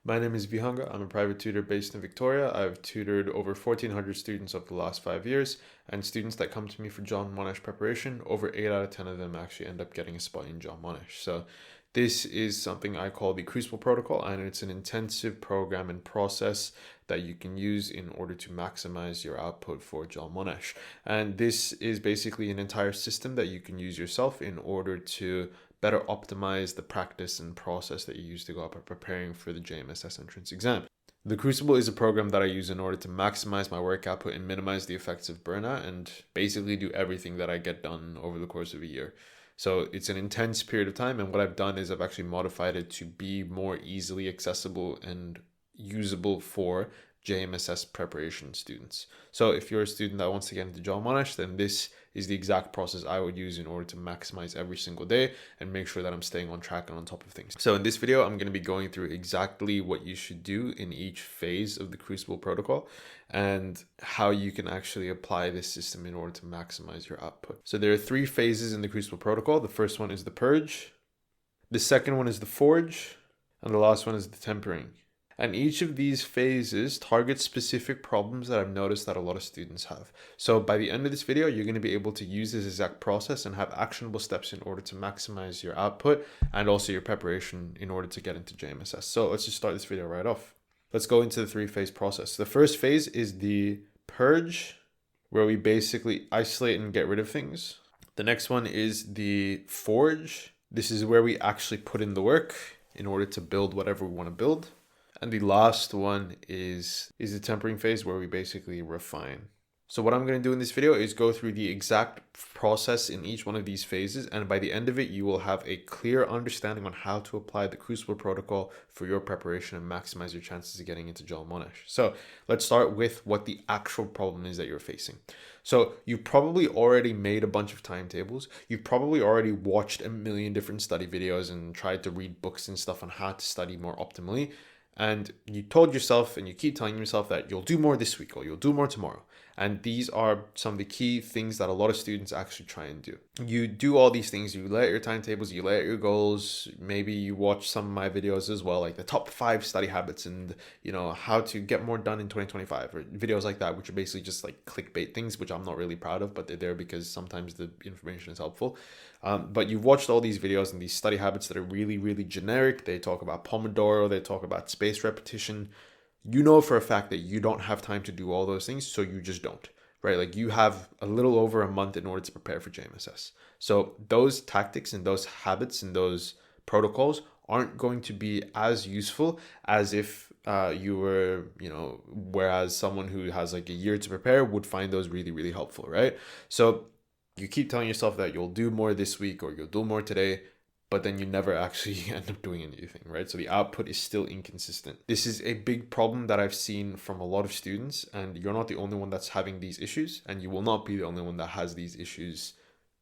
My name is Vihanga. I'm a private tutor based in Victoria. I've tutored over 1,400 students over the last 5 years, and students that come to me for John Monash preparation, over 8 out of 10 of them actually end up getting a spot in John Monash. So this is something I call the Crucible protocol, and it's an intensive program and process that you can use in order to maximize your output for John Monash. And this is basically an entire system that you can use yourself in order to better optimize the practice and process that you use to go about preparing for the JMSS entrance exam. The Crucible is a program that I use in order to maximize my work output and minimize the effects of burnout and basically do everything that I get done over the course of a year. So it's an intense period of time, and what I've done is I've actually modified it to be more easily accessible and usable for JMSS preparation students. So if you're a student that wants to get into John Monash, then this is the exact process I would use in order to maximize every single day and make sure that I'm staying on track and on top of things. So in this video, I'm going to be going through exactly what you should do in each phase of the Crucible protocol and how you can actually apply this system in order to maximize your output. So there are 3 phases in the Crucible protocol. The first one is the purge, the second one is the forge, and the last one is the tempering. And each of these phases targets specific problems that I've noticed that a lot of students have. So by the end of this video, you're going to be able to use this exact process and have actionable steps in order to maximize your output and also your preparation in order to get into JMSS. So let's just start this video right off. Let's go into the 3-phase process. The first phase is the purge, where we basically isolate and get rid of things. The next one is the forge. This is where we actually put in the work in order to build whatever we want to build. And the last one is the tempering phase, where we basically refine. So what I'm going to do in this video is go through the exact process in each one of these phases. And by the end of it, you will have a clear understanding on how to apply the Crucible protocol for your preparation and maximize your chances of getting into John Monash. So let's start with what the actual problem is that you're facing. So you've probably already made a bunch of timetables. You've probably already watched a million different study videos and tried to read books and stuff on how to study more optimally. And you told yourself and you keep telling yourself that you'll do more this week or you'll do more tomorrow. And these are some of the key things that a lot of students actually try and do. You do all these things, you lay out your timetables, you lay out your goals, maybe you watch some of my videos as well, like the top 5 study habits and, how to get more done in 2025 or videos like that, which are basically just like clickbait things, which I'm not really proud of, but they're there because sometimes the information is helpful. But you've watched all these videos and these study habits that are really, really generic. They talk about Pomodoro, they talk about spaced repetition. You know for a fact that you don't have time to do all those things, so you just don't, right? Like you have a little over a month in order to prepare for JMSS. So those tactics and those habits and those protocols aren't going to be as useful as if you were, whereas someone who has like a year to prepare would find those really, really helpful, right? So you keep telling yourself that you'll do more this week or you'll do more today, but then you never actually end up doing anything, right? So the output is still inconsistent. This is a big problem that I've seen from a lot of students, and you're not the only one that's having these issues, and you will not be the only one that has these issues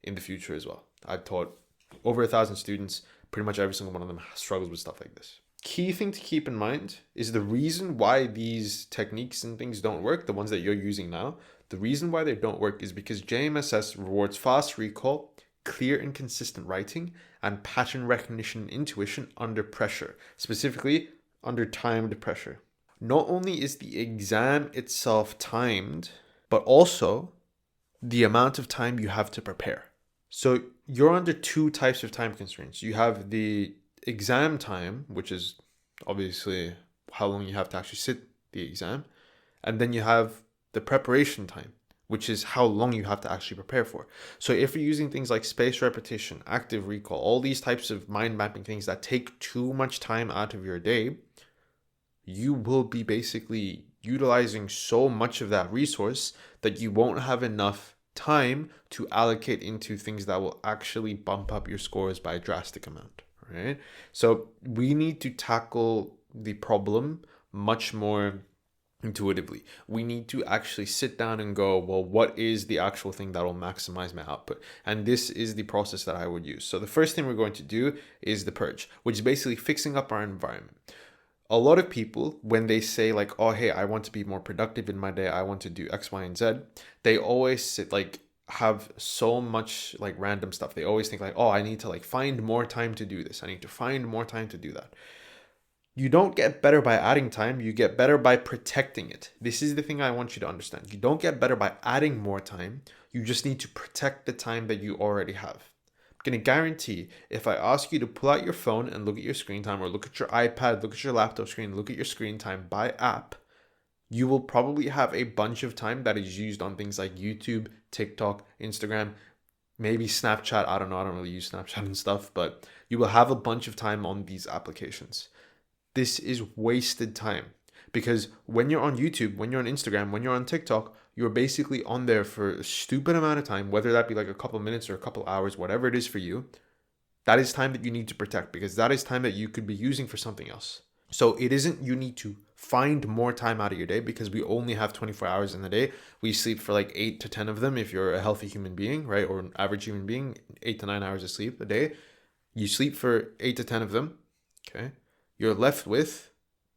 in the future as well. I've taught over 1,000 students. Pretty much every single one of them struggles with stuff like this. Key thing to keep in mind is the reason why these techniques and things don't work, the ones that you're using now, the reason why they don't work is because JMSS rewards fast recall, clear and consistent writing, and pattern recognition and intuition under pressure, specifically under timed pressure. Not only is the exam itself timed, but also the amount of time you have to prepare. So you're under 2 types of time constraints. You have the exam time, which is obviously how long you have to actually sit the exam, and then you have the preparation time, which is how long you have to actually prepare for. So if you're using things like spaced repetition, active recall, all these types of mind mapping things that take too much time out of your day, you will be basically utilizing so much of that resource that you won't have enough time to allocate into things that will actually bump up your scores by a drastic amount, right? So we need to tackle the problem much more intuitively. We need to actually sit down and go, well, what is the actual thing that will maximize my output? And this is the process that I would use. So the first thing we're going to do is the purge, which is basically fixing up our environment. A lot of people, when they say like, oh, hey, I want to be more productive in my day, I want to do X, Y, and Z, they always have so much like random stuff. They always think like, oh, I need to like find more time to do this. I need to find more time to do that. You don't get better by adding time, you get better by protecting it. This is the thing I want you to understand. You don't get better by adding more time, you just need to protect the time that you already have. I'm going to guarantee if I ask you to pull out your phone and look at your screen time, or look at your iPad, look at your laptop screen, look at your screen time by app, you will probably have a bunch of time that is used on things like YouTube, TikTok, Instagram, maybe Snapchat. I don't know. I don't really use Snapchat and stuff, but you will have a bunch of time on these applications. This is wasted time, because when you're on YouTube, when you're on Instagram, when you're on TikTok, you're basically on there for a stupid amount of time, whether that be like a couple minutes or a couple hours, whatever it is for you. That is time that you need to protect, because that is time that you could be using for something else. So it isn't you need to find more time out of your day, because we only have 24 hours in the day. We sleep for like 8 to 10 of them if you're a healthy human being, right? Or an average human being, 8 to 9 hours of sleep a day. You sleep for 8 to 10 of them, okay? You're left with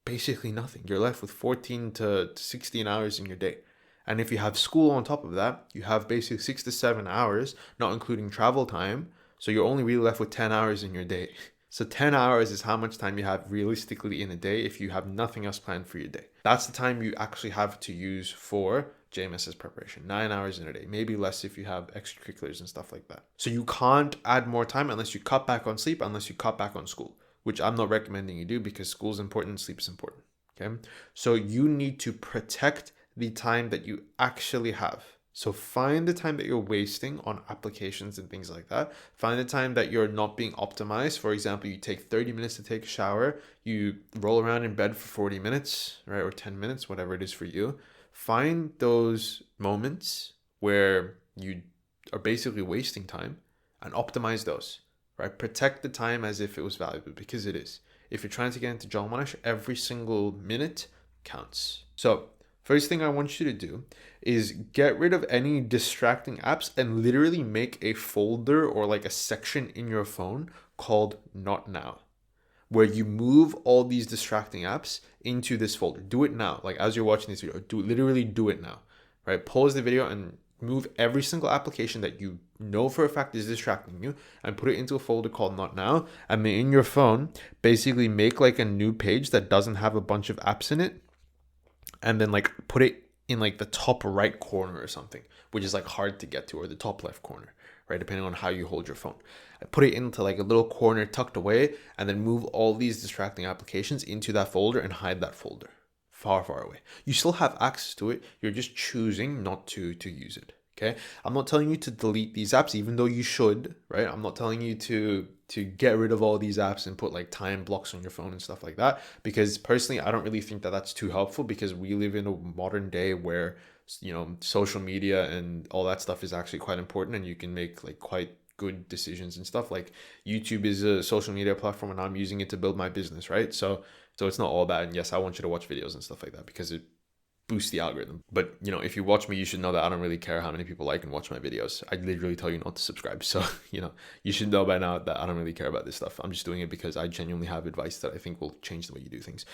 basically nothing. You're left with 14 to 16 hours in your day. And if you have school on top of that, you have basically 6 to 7 hours, not including travel time. So you're only really left with 10 hours in your day. So 10 hours is how much time you have realistically in a day if you have nothing else planned for your day. That's the time you actually have to use for JMS's preparation. 9 hours in a day, maybe less if you have extracurriculars and stuff like that. So you can't add more time unless you cut back on sleep, unless you cut back on school, which I'm not recommending you do, because school is important, sleep is important. Okay. So you need to protect the time that you actually have. So find the time that you're wasting on applications and things like that. Find the time that you're not being optimized. For example, you take 30 minutes to take a shower, you roll around in bed for 40 minutes, right? Or 10 minutes, whatever it is for you. Find those moments where you are basically wasting time and optimize those, right? Protect the time as if it was valuable, because it is. If you're trying to get into John Monash, every single minute counts. So first thing I want you to do is get rid of any distracting apps and literally make a folder or like a section in your phone called Not Now, where you move all these distracting apps into this folder. Do it now. Like as you're watching this video, literally do it now, right? Pause the video and move every single application that you know for a fact is distracting you and put it into a folder called Not Now. And in your phone, basically make like a new page that doesn't have a bunch of apps in it, and then like put it in like the top right corner or something, which is like hard to get to, or the top left corner, right? Depending on how you hold your phone. I put it into like a little corner tucked away, and then move all these distracting applications into that folder and hide that folder far, far away. You still have access to it. You're just choosing not to use it. Okay. I'm not telling you to delete these apps, even though you should, right? I'm not telling you to get rid of all these apps and put like time blocks on your phone and stuff like that, because personally, I don't really think that that's too helpful, because we live in a modern day where, you know, social media and all that stuff is actually quite important, and you can make like quite good decisions and stuff. Like YouTube is a social media platform, and I'm using it to build my business, right? So it's not all bad. And yes, I want you to watch videos and stuff like that, because it boost the algorithm. But you know, if you watch me, you should know that I don't really care how many people like and watch my videos. I literally tell you not to subscribe. So you know, you should know by now that I don't really care about this stuff. I'm just doing it because I genuinely have advice that I think will change the way you do things.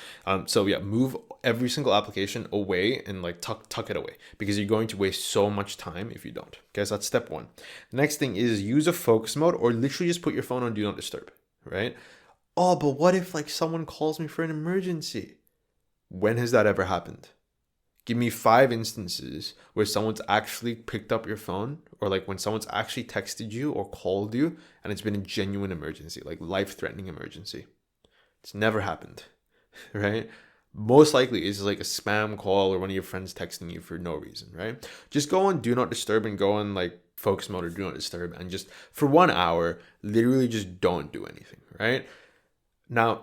So yeah, move every single application away and like tuck it away, because you're going to waste so much time if you don't. Okay, so that's step one. The next thing is use a focus mode, or literally just put your phone on do not disturb, right? Oh, but what if like someone calls me for an emergency? When has that ever happened? Give me 5 instances where someone's actually picked up your phone, or like when someone's actually texted you or called you and it's been a genuine emergency, like life-threatening emergency. It's never happened, right? Most likely it's like a spam call or one of your friends texting you for no reason, right? Just go on do not disturb and go on like focus mode or do not disturb, and just for 1 hour, literally just don't do anything, right? Now,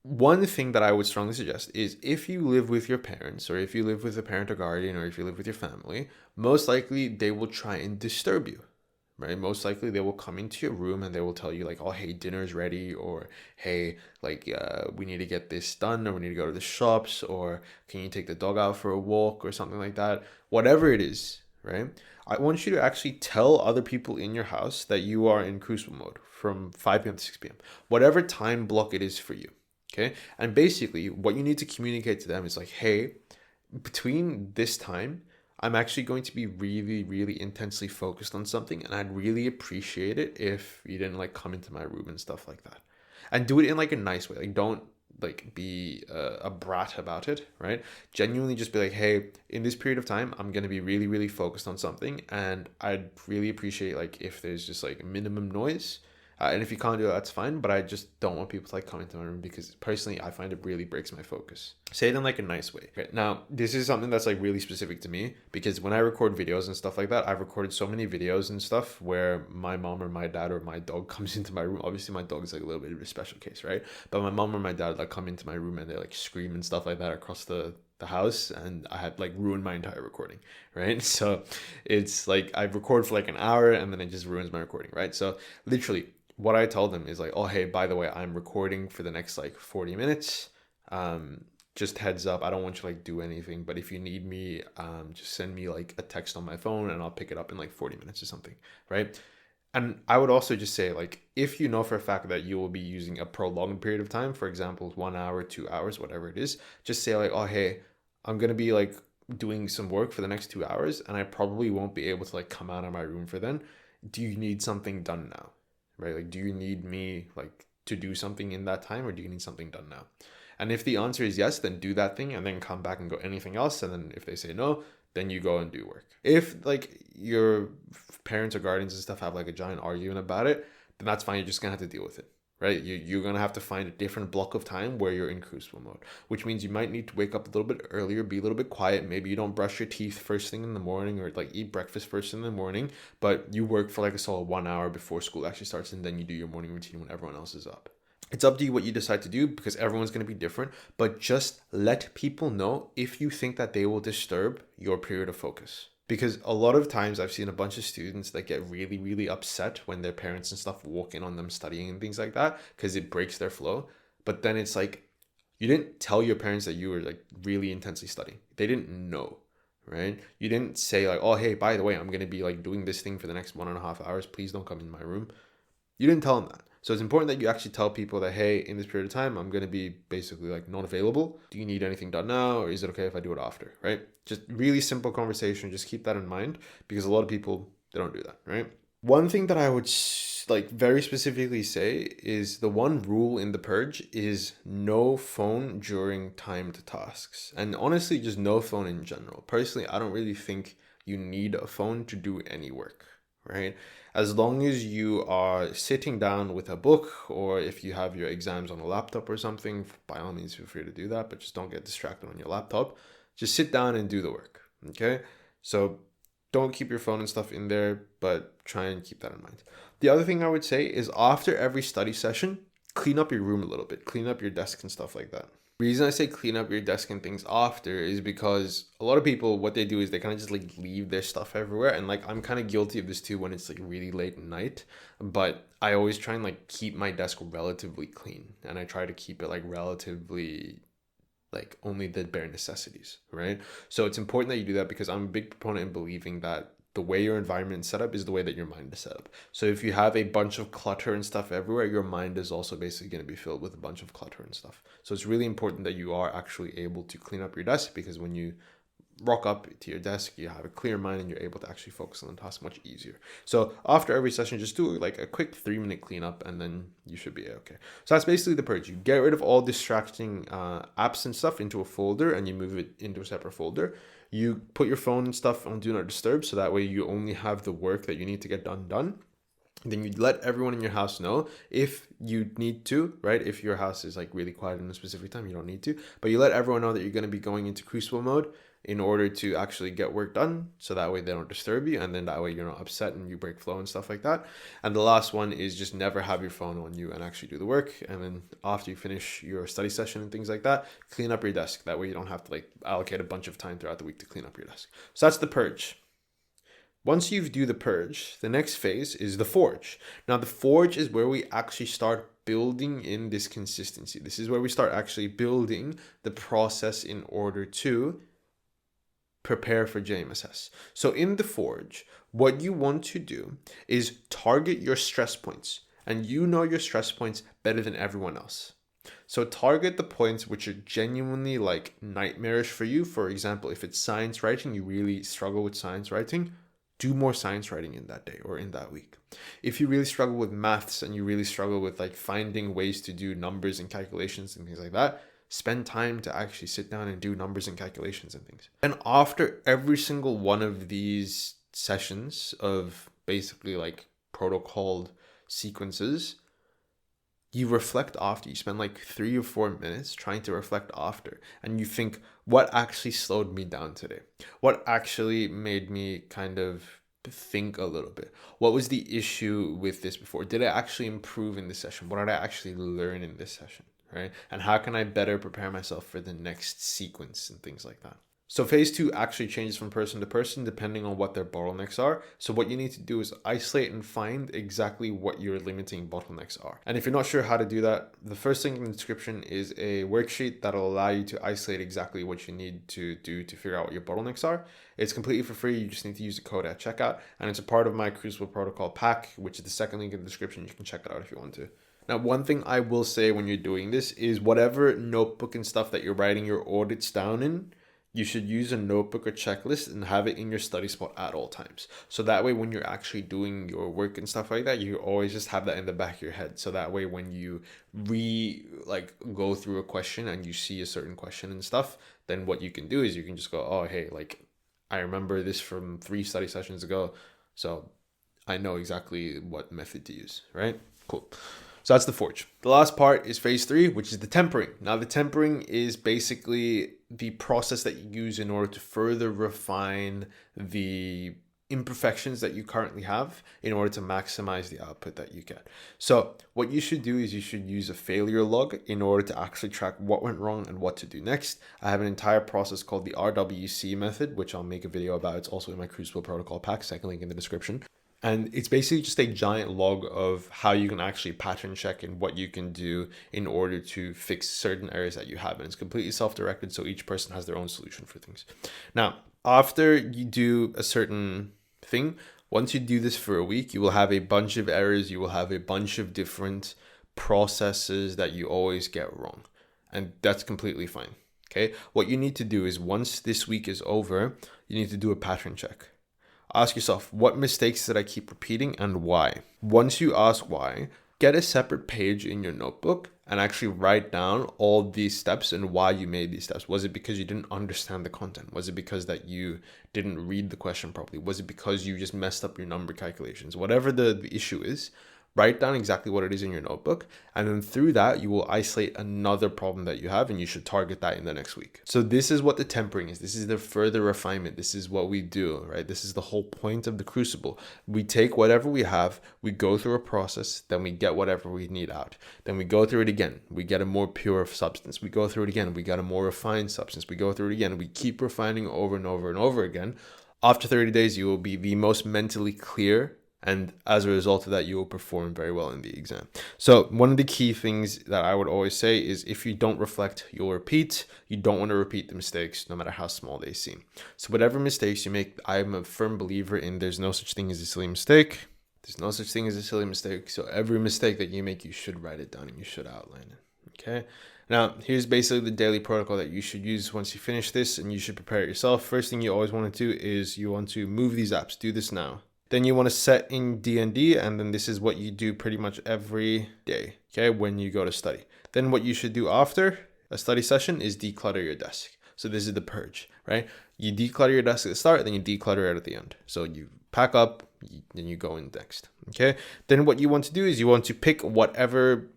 one thing that I would strongly suggest is if you live with your parents, or if you live with a parent or guardian, or if you live with your family, most likely they will try and disturb you, right? Most likely they will come into your room and they will tell you like, oh, hey, dinner's ready, or hey, like we need to get this done, or we need to go to the shops, or can you take the dog out for a walk, or something like that. Whatever it is, right? I want you to actually tell other people in your house that you are in Crucible mode from 5 p.m. to 6 p.m., whatever time block it is for you. Okay. And basically what you need to communicate to them is like, hey, between this time, I'm actually going to be really, really intensely focused on something, and I'd really appreciate it if you didn't like come into my room and stuff like that. And do it in like a nice way. Like don't like be a brat about it, right? Genuinely just be like, hey, in this period of time, I'm going to be really, really focused on something. And I'd really appreciate like if there's just like minimum noise. And if you can't do it, that's fine. But I just don't want people to like come into my room because personally, I find it really breaks my focus. Say it in like a nice way. Okay, now, this is something that's like really specific to me because when I record videos and stuff like that, I've recorded so many videos and stuff where my mom or my dad or my dog comes into my room. Obviously, my dog is like a little bit of a special case, right? But my mom or my dad like come into my room and they like scream and stuff like that across the house, and I had like ruined my entire recording, right? So it's like I record for like an hour and then it just ruins my recording, right? So literally what I tell them is like, oh, hey, by the way, I'm recording for the next like 40 minutes. Just heads up, I don't want you to like do anything, but if you need me, just send me like a text on my phone and I'll pick it up in like 40 minutes or something, right? And I would also just say, like, if you know for a fact that you will be using a prolonged period of time, for example, 1 hour, 2 hours, whatever it is, just say like, oh, hey, I'm going to be like doing some work for the next 2 hours and I probably won't be able to like come out of my room for then. Do you need something done now? Right? Like, do you need me like to do something in that time or do you need something done now? And if the answer is yes, then do that thing and then come back and go anything else. And then if they say no, then you go and do work. If like your parents or guardians and stuff have like a giant argument about it, then that's fine. You're just gonna have to deal with it, right? You're gonna have to find a different block of time where you're in crucible mode, which means you might need to wake up a little bit earlier, be a little bit quiet. Maybe you don't brush your teeth first thing in the morning or like eat breakfast first thing in the morning, but you work for like a solid 1 hour before school actually starts, and then you do your morning routine when everyone else is up. It's up to you what you decide to do because everyone's going to be different, but just let people know if you think that they will disturb your period of focus. Because a lot of times I've seen a bunch of students that get really, really upset when their parents and stuff walk in on them studying and things like that because it breaks their flow. But then it's like, you didn't tell your parents that you were like really intensely studying. They didn't know, right? You didn't say like, oh, hey, by the way, I'm going to be like doing this thing for the next 1.5 hours. Please don't come in my room. You didn't tell them that. So it's important that you actually tell people that, hey, in this period of time, I'm going to be basically like not available. Do you need anything done now? Or is it okay if I do it after, right? Just really simple conversation. Just keep that in mind because a lot of people, they don't do that, right? One thing that I would like very specifically say is the one rule in the purge is no phone during timed tasks. And honestly, just no phone in general. Personally, I don't really think you need a phone to do any work, right? As long as you are sitting down with a book, or if you have your exams on a laptop or something, by all means feel free to do that, but just don't get distracted on your laptop. Just sit down and do the work, okay? So don't keep your phone and stuff in there, but try and keep that in mind. The other thing I would say is after every study session, clean up your room a little bit, clean up your desk and stuff like that. The reason I say clean up your desk and things after is because a lot of people, what they do is they kind of just like leave their stuff everywhere. And like, I'm kind of guilty of this too when it's like really late at night, but I always try and like keep my desk relatively clean. And I try to keep it like relatively like only the bare necessities, right? So it's important that you do that because I'm a big proponent in believing that the way your environment is set up is the way that your mind is set up. So if you have a bunch of clutter and stuff everywhere, your mind is also basically going to be filled with a bunch of clutter and stuff. So it's really important that you are actually able to clean up your desk because when you rock up to your desk, you have a clear mind and you're able to actually focus on the task much easier. So after every session, just do like a quick 3-minute cleanup and then you should be okay. So that's basically the purge. You get rid of all distracting apps and stuff into a folder and you move it into a separate folder. You put your phone and stuff on do not disturb so that way you only have the work that you need to get done. Then you let everyone in your house know if you need to, right? If your house is like really quiet in a specific time, you don't need to, but you let everyone know that you're going to be going into Crucible mode in order to actually get work done. So that way they don't disturb you. And then that way you're not upset and you break flow and stuff like that. And the last one is just never have your phone on you and actually do the work. And then after you finish your study session and things like that, clean up your desk. That way you don't have to like allocate a bunch of time throughout the week to clean up your desk. So that's the purge. Once you do the purge, the next phase is the forge. Now the forge is where we actually start building in this consistency. This is where we start actually building the process in order to prepare for JMSS. So in the forge, what you want to do is target your stress points, and you know your stress points better than everyone else. So target the points which are genuinely like nightmarish for you. For example, if it's science writing, you really struggle with science writing, do more science writing in that day or in that week. If you really struggle with maths and you really struggle with like finding ways to do numbers and calculations and things like that, spend time to actually sit down and do numbers and calculations and things. And after every single one of these sessions of basically like protocoled sequences, you reflect after. You spend like 3 or 4 minutes trying to reflect after, and you think, what actually slowed me down today? What actually made me kind of think a little bit? What was the issue with this before? Did I actually improve in this session? What did I actually learn in this session, right? And how can I better prepare myself for the next sequence and things like that? So phase 2 actually changes from person to person depending on what their bottlenecks are. So what you need to do is isolate and find exactly what your limiting bottlenecks are. And if you're not sure how to do that, the first thing in the description is a worksheet that'll allow you to isolate exactly what you need to do to figure out what your bottlenecks are. It's completely for free. You just need to use the code at checkout. And it's a part of my Crucible protocol pack, which is the second link in the description. You can check it out if you want to. Now, one thing I will say when you're doing this is whatever notebook and stuff that you're writing your audits down in, you should use a notebook or checklist and have it in your study spot at all times. So that way, when you're actually doing your work and stuff like that, you always just have that in the back of your head. So that way, when you go through a question and you see a certain question and stuff, then what you can do is you can just go, oh, hey, like I remember this from 3 study sessions ago. So I know exactly what method to use, right? Cool. So that's the forge. The last part is phase 3, which is the tempering. Now, the tempering is basically the process that you use in order to further refine the imperfections that you currently have in order to maximize the output that you get. So what you should do is you should use a failure log in order to actually track what went wrong and what to do next. I have an entire process called the RWC method, which I'll make a video about. It's also in my Crucible protocol pack, second link in the description. And it's basically just a giant log of how you can actually pattern check and what you can do in order to fix certain areas that you have. And it's completely self-directed, so each person has their own solution for things. Now, after you do a certain thing, once you do this for a week, you will have a bunch of errors. You will have a bunch of different processes that you always get wrong. And that's completely fine. Okay. What you need to do is once this week is over, you need to do a pattern check. Ask yourself, what mistakes did I keep repeating and why? Once you ask why, get a separate page in your notebook and actually write down all these steps and why you made these steps. Was it because you didn't understand the content? Was it because that you didn't read the question properly? Was it because you just messed up your number calculations? Whatever the issue is, write down exactly what it is in your notebook. And then through that, you will isolate another problem that you have and you should target that in the next week. So this is what the tempering is. This is the further refinement. This is what we do, right? This is the whole point of the Crucible. We take whatever we have, we go through a process, then we get whatever we need out. Then we go through it again. We get a more pure substance. We go through it again. We get a more refined substance. We go through it again. We keep refining over and over and over again. After 30 days, you will be the most mentally clear. And as a result of that, you will perform very well in the exam. So one of the key things that I would always say is if you don't reflect, you'll repeat. You don't want to repeat the mistakes, no matter how small they seem. So whatever mistakes you make, I'm a firm believer in there's no such thing as a silly mistake. There's no such thing as a silly mistake. So every mistake that you make, you should write it down and you should outline it. Okay. Now, here's basically the daily protocol that you should use once you finish this, and you should prepare it yourself. First thing you always want to do is you want to move these apps. Do this now. Then you want to set in D&D, and then this is what you do pretty much every day, okay, when you go to study. Then what you should do after a study session is declutter your desk. So this is the purge, right? You declutter your desk at the start, then you declutter it at the end. So you pack up, then you go in next, okay? Then what you want to do is you want to pick whatever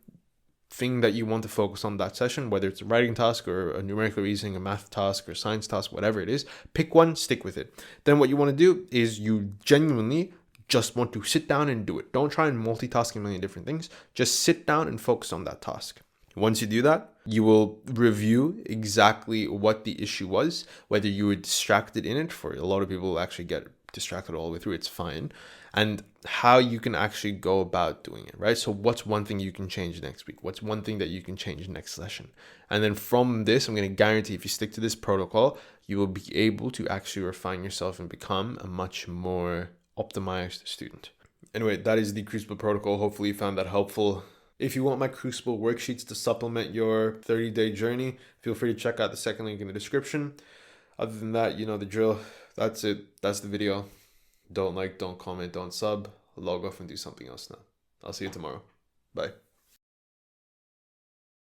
thing that you want to focus on that session, whether it's a writing task or a numerical reasoning, a math task or science task, whatever it is, pick one, stick with it. Then what you want to do is you genuinely just want to sit down and do it. Don't try and multitask a million different things. Just sit down and focus on that task. Once you do that, you will review exactly what the issue was, whether you were distracted in it. For a lot of people actually get distracted all the way through, it's fine. And how you can actually go about doing it, right? So what's one thing you can change next week? What's one thing that you can change next session? And then from this, I'm going to guarantee if you stick to this protocol, you will be able to actually refine yourself and become a much more optimized student. Anyway, that is the Crucible protocol. Hopefully you found that helpful. If you want my Crucible worksheets to supplement your 30-day journey, feel free to check out the second link in the description. Other than that, you know the drill. That's it. That's the video. Don't like, don't comment, don't sub. Log off and do something else now. I'll see you tomorrow. Bye.